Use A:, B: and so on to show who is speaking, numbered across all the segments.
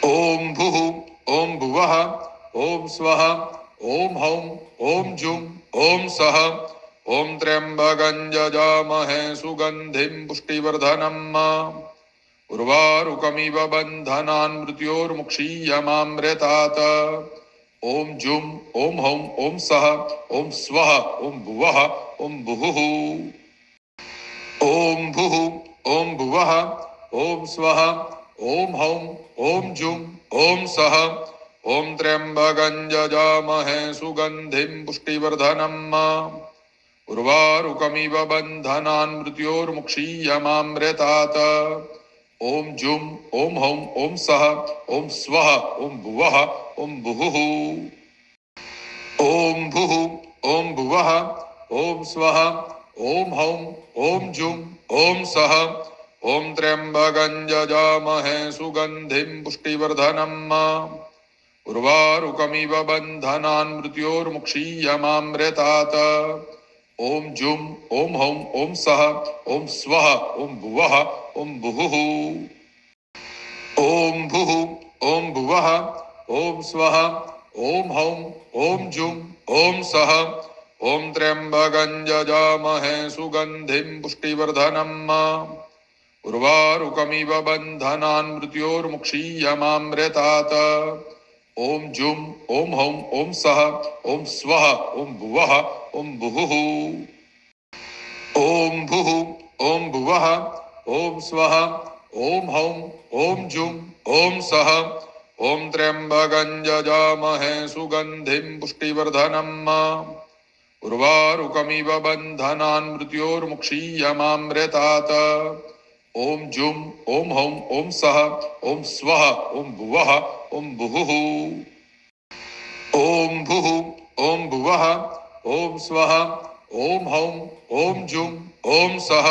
A: ओम भुः ओम भुवः ओम स्वः ओम हौं ओम जुं ओम सः ओम त्र्यंबकं यजामहे सुगंधिं पुष्टिवर्धनम् उर्वारुकमिव बन्धनान् मृत्योर्मुक्षीयमामृतात् ओम जुं ओम हौं ओम सः ओम स्वः ओम भुवः ओम भुहुः ओम भुः ओम भुवः ओम स्वः ओम हौं ओम जुं ओम सः ओम त्र्यंबकं यजामहे सुगंधिं पुष्टिवर्धनम् उर्वारुकमिव बन्धनान् मृत्योर्मुक्षीयमामृतात् ओम जुं ओम हौं ओम सः ओम स्वः ओम भुवः ओम भुहुः ओम भुः ओम भुवः ओम स्वः ओम हौं ओम जुं ओम सः ओम त्र्यंबकं यजामहे सुगंधिं पुष्टिवर्धनम् उर्वारुकमिव बन्धनान् मृत्योर्मुक्षीयमामृतात् ओम जुं ओम हौं ओम सः ओम स्वः ओम भुवः ओम भुहुः ओम भुः ओम भुवः ओम स्वः ओम हौं ओम जुं ओम सः ओम त्र्यंबकं यजामहे सुगंधिं पुष्टिवर्धनम् उर्वारुकमिव बन्धनान् मृत्योर्मुक्षीयमामृतात् ओम जुं ओम हौं ओम सः ओम स्वः ओम भुवः ओम भुहुः ओम भुः ओम भुवः ओम स्वः ओम हौं ओम जुं ओम सः ओम त्र्यंबकं यजामहे सुगंधिं पुष्टिवर्धनम् उर्वारुकमिव बन्धनान् मृत्योर्मुक्षीयमामृतात् ओम जुं ओम हौं ओम सः ओम स्वः ओम भुवः ओम भुहुः ओम भुः ओम भुवः ओम स्वः ओम हौं ओम जुं ओम सः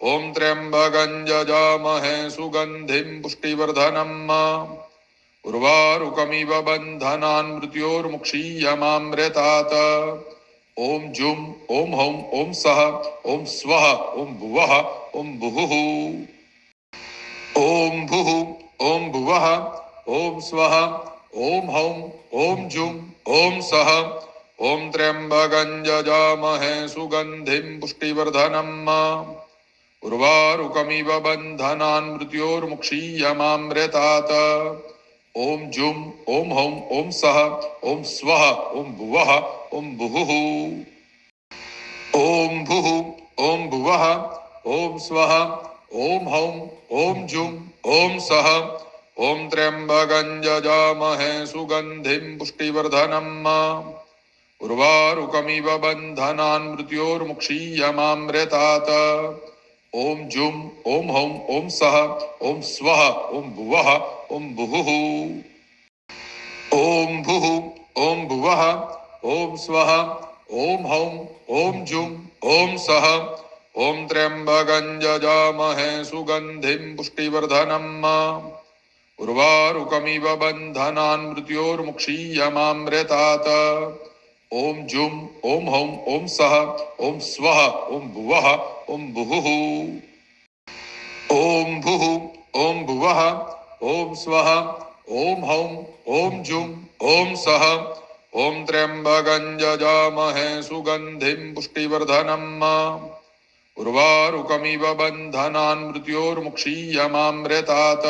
A: ओम त्र्यंबकं यजामहे सुगंधिं पुष्टिवर्धनम् उर्वारुकमिव बन्धनान् मृत्योर्मुक्षीयमामृतात् ओम जुं ओम हौं ओम सः ओम स्वः ओम भुवः ओम भुहुः ओम भुः ओम भुवः ओम स्वः ओम हौं ओम जुं ओम सः ओम त्र्यंबकं यजामहे सुगंधिं पुष्टिवर्धनम् उर्वारुकमिव बन्धनान् मृत्योर्मुक्षीयमामृतात् ओम जुं ओम हौं ओम सः ओम स्वः ओम भुवः ओम भुहुः ओम भुः ओम भुवः ओम स्वः ओम हौं ओम जुं ओम सः ओम त्र्यंबकं यजामहे सुगंधिं पुष्टिवर्धनम् उर्वारुकमिव बन्धनान् मृत्योर्मुक्षीयमामृतात् ओम जुं ओम हौं ओम सः ओम स्वः ओम भुवः ओम भुहुः ओम भुः ओम भुवः ओम स्वः ओम हौं ओम जुं ओम सः ओम त्र्यंबकं यजामहे सुगंधिं पुष्टिवर्धनम् उर्वारुकमिव बन्धनान् मृत्योर्मुक्षीयमामृतात् ओम जुं ओम हौं ओम सः ओम स्वः ओम भुवः ओम भुहुः ओम भुः ओम भुवः ओम स्वः ओम हौं ओम जुं ओम सः ओम त्र्यंबकं यजामहे सुगंधिं पुष्टिवर्धनम् उर्वारुकमिव बन्धनान् मृत्योर्मुक्षीयमामृतात्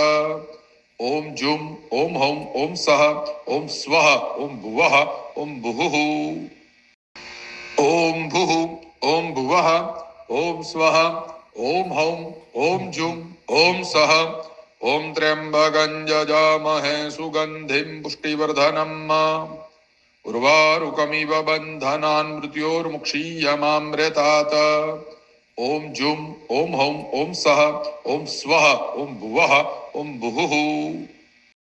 A: ओम जुं ओम हौं ओम सः ओम स्वः ओम भुवः ओम भुहुः ओम भुः ओम भुवः ओम स्वः ओम हौं ओम जुं ओम सः ओम त्र्यंबकं यजामहे सुगंधिं पुष्टिवर्धनम् उर्वारुकमिव बन्धनान् मृत्योर्मुक्षीयमामृतात् ओम जुं ओम हौं ओम सः ओम स्वः ओम भुवः ओम भुहुः